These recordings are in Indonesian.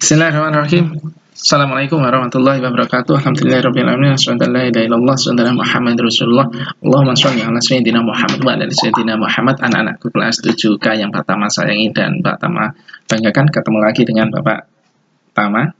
Bismillahirrahmanirrahim. Assalamualaikum warahmatullahi wabarakatuh. Alhamdulillahirrahmanirrahim. Assalamualaikum warahmatullahi wabarakatuh. Rasulullah. Allahumma sholli ala sayyidina Muhammad wa ala sayyidina Muhammad. Anak-anakku kelas 7K yang pertama sayangi dan Pak Tama banggakan, ketemu lagi dengan Bapak Tama.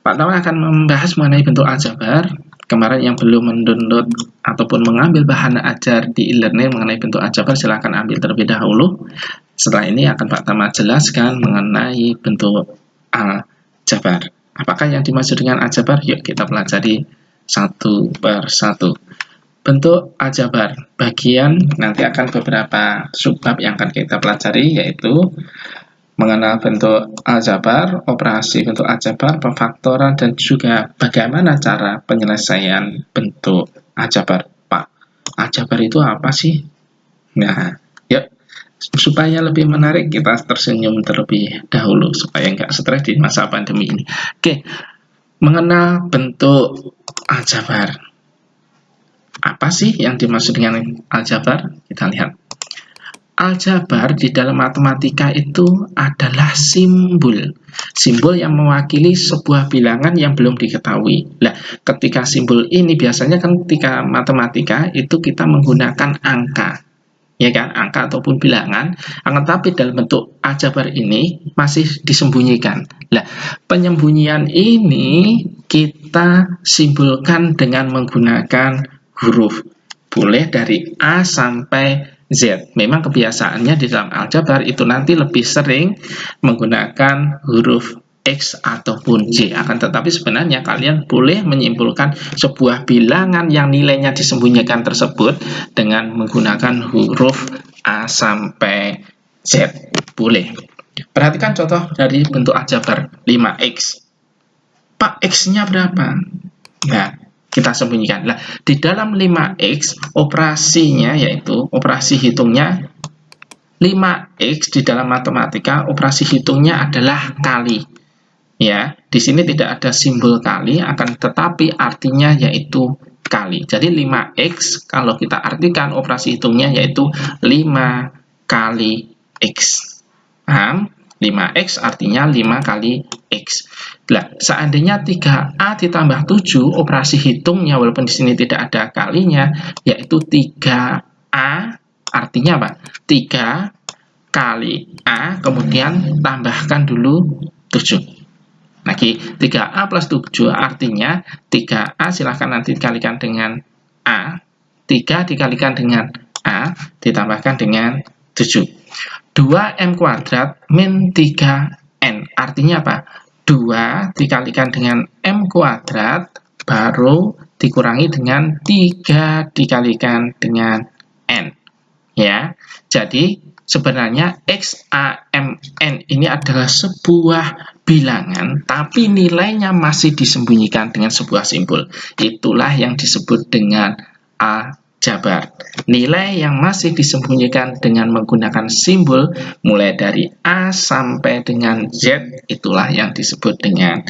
Pak Tama akan membahas mengenai bentuk aljabar. Kemarin yang belum mendownload ataupun mengambil bahan ajar di e-learning mengenai bentuk aljabar, silahkan ambil terlebih dahulu. Setelah ini akan Pak Tama jelaskan mengenai bentuk aljabar. Apakah yang dimaksud dengan aljabar? Yuk kita pelajari satu per satu. Bentuk aljabar bagian nanti akan beberapa subbab yang akan kita pelajari, yaitu mengenal bentuk aljabar, operasi bentuk aljabar, pemfaktoran, dan juga bagaimana cara penyelesaian bentuk aljabar. Pak, aljabar itu apa sih? Nah, yuk, supaya lebih menarik kita tersenyum terlebih dahulu supaya nggak stres di masa pandemi ini. Oke, mengenal bentuk aljabar. Apa sih yang dimaksud dengan aljabar? Kita lihat. Aljabar di dalam matematika itu adalah simbol. Simbol yang mewakili sebuah bilangan yang belum diketahui. Nah, ketika simbol ini biasanya kan ketika matematika itu kita menggunakan angka. Ya kan, angka ataupun bilangan, tetapi dalam bentuk aljabar ini masih disembunyikan. Nah, penyembunyian ini kita simbolkan dengan menggunakan huruf. Boleh dari A sampai Z. Memang kebiasaannya di dalam aljabar itu nanti lebih sering menggunakan huruf X ataupun Y. Akan tetapi sebenarnya kalian boleh menyimpulkan sebuah bilangan yang nilainya disembunyikan tersebut dengan menggunakan huruf A sampai Z. Boleh. Perhatikan contoh dari bentuk aljabar 5X. Pak, X-nya berapa? Nah, kita sembunyikan. Nah, di dalam 5X operasinya yaitu operasi hitungnya 5X di dalam matematika operasi hitungnya adalah kali. Ya, di sini tidak ada simbol kali, akan tetapi artinya yaitu kali. Jadi 5X kalau kita artikan operasi hitungnya yaitu 5 kali X. Paham? 5X artinya 5 kali X. Nah, seandainya 3A ditambah 7, operasi hitungnya walaupun di sini tidak ada kalinya, yaitu 3A, artinya apa? 3 kali A, kemudian tambahkan dulu 7. Lagi, 3A plus 7 artinya 3A silahkan nanti dikalikan dengan A, 3 dikalikan dengan A, ditambahkan dengan 7. 2M kuadrat min 3N. Artinya apa? 2 dikalikan dengan M kuadrat, baru dikurangi dengan 3 dikalikan dengan N. Ya, jadi sebenarnya XAMN ini adalah sebuah bilangan, tapi nilainya masih disembunyikan dengan sebuah simbol. Itulah yang disebut dengan aljabar. Nilai yang masih disembunyikan dengan menggunakan simbol mulai dari A sampai dengan Z, itulah yang disebut dengan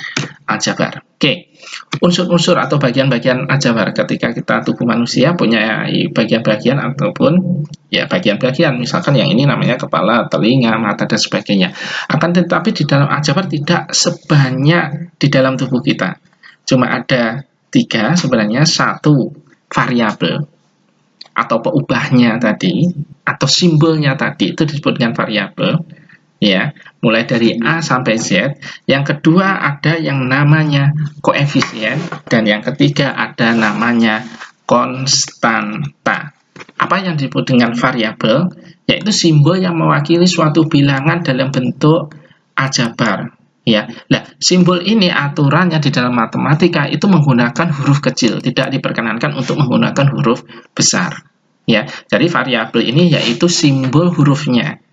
aljabar. Oke, unsur-unsur atau bagian-bagian aljabar ketika kita tubuh manusia punya bagian-bagian ataupun ya bagian-bagian, misalkan yang ini namanya kepala, telinga, mata, dan sebagainya. Akan tetapi di dalam aljabar tidak sebanyak di dalam tubuh kita. Cuma ada 3 sebenarnya, 1 variabel atau peubahnya tadi, atau simbolnya tadi, itu disebut dengan variabel, ya, mulai dari A sampai Z. Yang kedua ada yang namanya koefisien, dan yang ketiga ada namanya konstanta. Apa yang disebut dengan variabel? Yaitu simbol yang mewakili suatu bilangan dalam bentuk aljabar. Ya, nah, simbol ini aturannya di dalam matematika itu menggunakan huruf kecil, tidak diperkenankan untuk menggunakan huruf besar. Ya, jadi variabel ini yaitu simbol hurufnya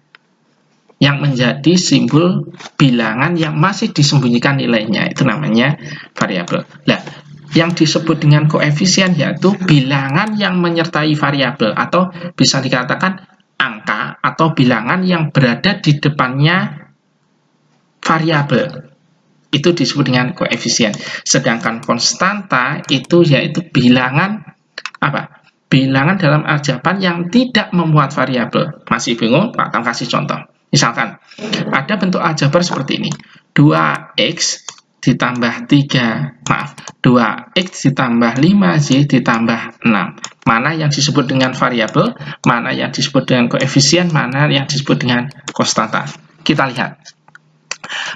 yang menjadi simbol bilangan yang masih disembunyikan nilainya, itu namanya variabel. Nah, yang disebut dengan koefisien yaitu bilangan yang menyertai variabel, atau bisa dikatakan angka atau bilangan yang berada di depannya variabel, itu disebut dengan koefisien. Sedangkan konstanta itu yaitu bilangan apa? Bilangan dalam aljabar yang tidak memuat variabel. Masih bingung? Pak Tam kasih contoh. Misalkan ada bentuk aljabar seperti ini. 2x ditambah 2x ditambah 5z ditambah 6. Mana yang disebut dengan variabel, mana yang disebut dengan koefisien, mana yang disebut dengan konstanta. Kita lihat.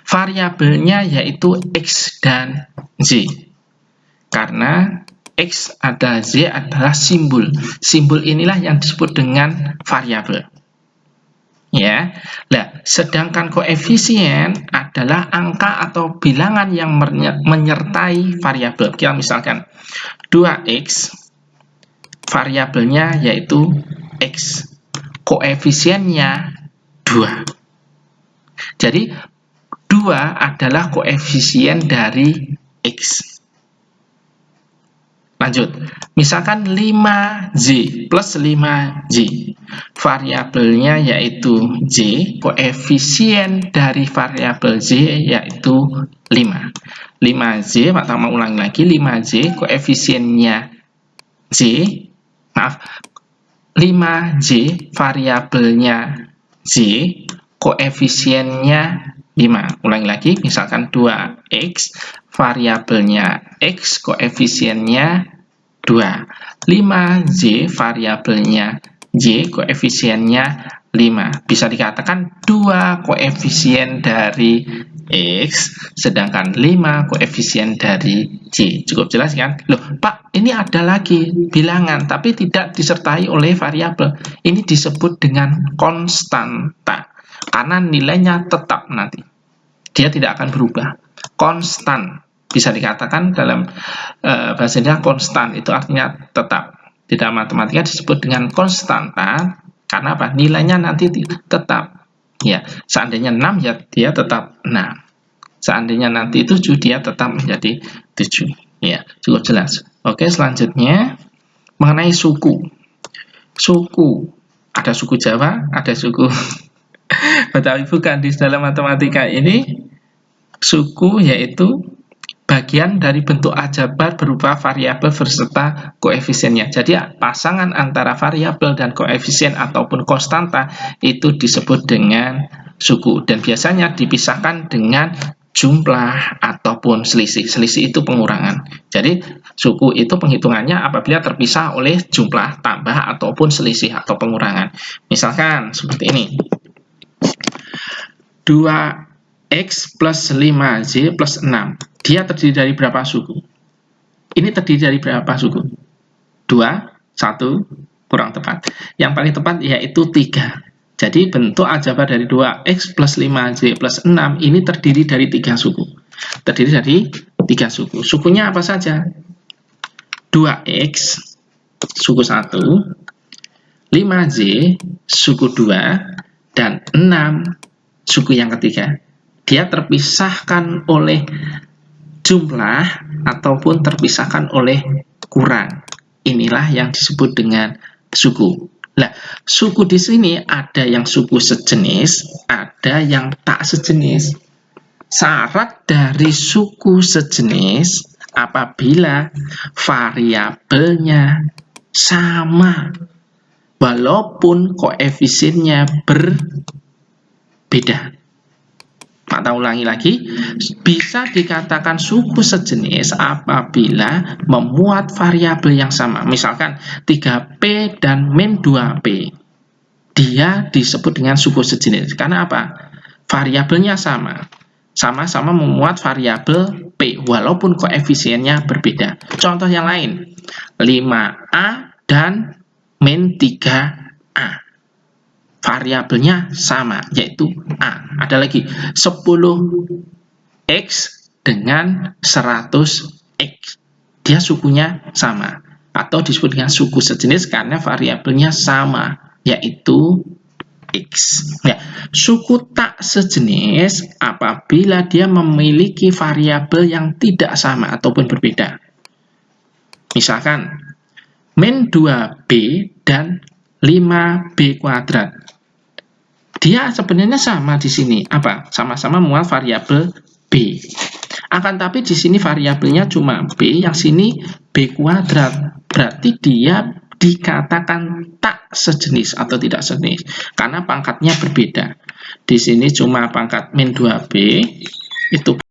Variabelnya yaitu x dan z. Karena x adalah z adalah simbol. Simbol inilah yang disebut dengan variabel. Ya. Nah, sedangkan koefisien adalah angka atau bilangan yang menyertai variabel. Kita misalkan 2x variabelnya yaitu x. Koefisiennya 2. Jadi 2 adalah koefisien dari x. Lanjut, misalkan 5z plus 5z. Variabelnya yaitu z, koefisien dari variabel z yaitu 5. 5z, pertama ulangi lagi, 5z, koefisiennya z, 5z, variabelnya z, koefisiennya 5. Ulangi lagi, misalkan 2x, variabelnya x, koefisiennya 2. 5z, variabelnya y, koefisiennya 5. Bisa dikatakan 2 koefisien dari x, sedangkan 5 koefisien dari y. Cukup jelas kan? Loh, Pak, ini ada lagi bilangan, tapi tidak disertai oleh variabel. Ini disebut dengan konstanta. Karena nilainya tetap nanti. Dia tidak akan berubah. Konstan. Bisa dikatakan dalam bahasa Indonesia konstan itu artinya tetap. Di dalam matematika disebut dengan konstanta karena apa? Nilainya nanti tetap. Ya, seandainya 6 ya dia tetap 6. Seandainya nanti 7 dia tetap menjadi 7. Ya, cukup jelas. Oke, selanjutnya mengenai suku. Suku. Ada suku Jawa, ada suku Betawi. Bukan, di dalam matematika ini suku yaitu bagian dari bentuk aljabar berupa variabel beserta koefisiennya. Jadi pasangan antara variabel dan koefisien ataupun konstanta itu disebut dengan suku dan biasanya dipisahkan dengan jumlah ataupun selisih. Selisih itu pengurangan. Jadi suku itu penghitungannya apabila terpisah oleh jumlah tambah ataupun selisih atau pengurangan. Misalkan seperti ini. 2x plus 5z plus 6. Dia terdiri dari berapa suku? Ini terdiri dari berapa suku? 2, 1, kurang tepat. Yang paling tepat yaitu 3. Jadi bentuk aljabar dari 2x plus 5z plus 6 ini terdiri dari 3 suku. Terdiri dari 3 suku. Sukunya apa saja? 2x suku 1, 5z suku 2, dan 6 suku yang ketiga. Dia terpisahkan oleh jumlah ataupun terpisahkan oleh kurang. Inilah yang disebut dengan suku. Nah, suku di sini ada yang suku sejenis, ada yang tak sejenis. Syarat dari suku sejenis apabila variabelnya sama, walaupun koefisiennya berbeda. Maka ulangi lagi, bisa dikatakan suku sejenis apabila memuat variabel yang sama. Misalkan 3P dan min 2P. Dia disebut dengan suku sejenis. Karena apa? Variabelnya sama. Sama-sama memuat variabel P, walaupun koefisiennya berbeda. Contoh yang lain, 5A dan min 3A. Variabelnya sama, yaitu A. Ada lagi 10x dengan 100x. Dia sukunya sama. Atau disebut dengan suku sejenis karena variabelnya sama, yaitu x. Ya, suku tak sejenis apabila dia memiliki variabel yang tidak sama ataupun berbeda. Misalkan, min 2b dan 5b kuadrat. Dia sebenarnya sama di sini. Apa? Sama-sama muat variabel b. Akan tapi di sini variabelnya cuma b, yang sini b kuadrat. Berarti dia dikatakan tak sejenis atau tidak sejenis karena pangkatnya berbeda. Di sini cuma pangkat min 2b, Itu